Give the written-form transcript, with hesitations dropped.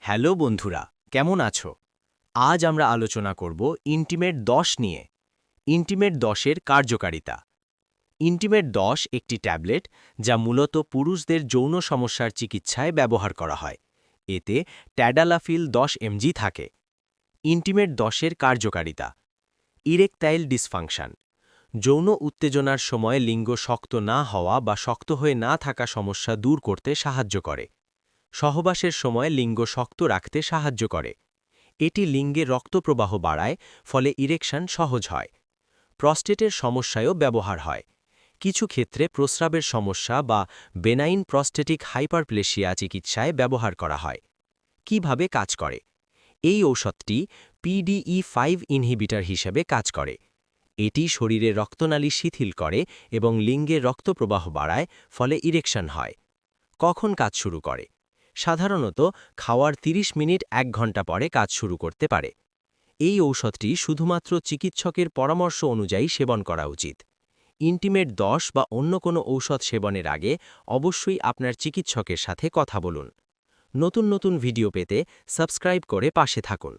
Hello বন্ধুরা, কেমন আছো? আজ আমরা আলোচনা করব ইন্টিমেট 10 নিয়ে। ইন্টিমেট 10-এর কার্যকারিতা। ইন্টিমেট 10 একটি ট্যাবলেট যা মূলত পুরুষদের যৌন সমস্যার চিকিৎসায় ব্যবহার করা হয়। এতে ট্যাডালাফিল 10 mg থাকে। ইন্টিমেট 10-এর কার্যকারিতা। Erectile dysfunction. যৌন উত্তেজনার সময় লিঙ্গ শক্ত না হওয়া বা শক্ত হয়ে না থাকা সমস্যা দূর করতে সাহায্য করে। সহবাসের সময় লিঙ্গ শক্ত রাখতে সাহায্য করে। এটি লিঙ্গে রক্তপ্রবাহ বাড়ায়, ফলে ইরেকশন সহজ হয়। প্রস্টেটের সমস্যায়ও ব্যবহার হয়। কিছু ক্ষেত্রে প্রস্রাবের সমস্যা বা বেনাইন প্রস্টেটিক হাইপারপ্লেশিয়া চিকিৎসায় ব্যবহার করা হয়। কিভাবে কাজ করে? এই ঔষধটি PDE5 ইনহিবিটর হিসেবে কাজ করে। এটি শরীরে রক্তনালী শিথিল করে এবং লিঙ্গে রক্তপ্রবাহ বাড়ায়, ফলে ইরেকশন হয়। কখন কাজ শুরু করে? সাধারণত খাওয়ার 30 মিনিট 1 ঘন্টা পরে কাজ শুরু করতে পারে। এই ঔষধটি শুধুমাত্র চিকিৎসকের পরামর্শ অনুযায়ী সেবন করা উচিত। ইন্টিমেট 10 বা অন্য কোনো ঔষধ সেবনের আগে অবশ্যই আপনার চিকিৎসকের সাথে কথা বলুন। নতুন নতুন ভিডিও পেতে সাবস্ক্রাইব করে পাশে থাকুন।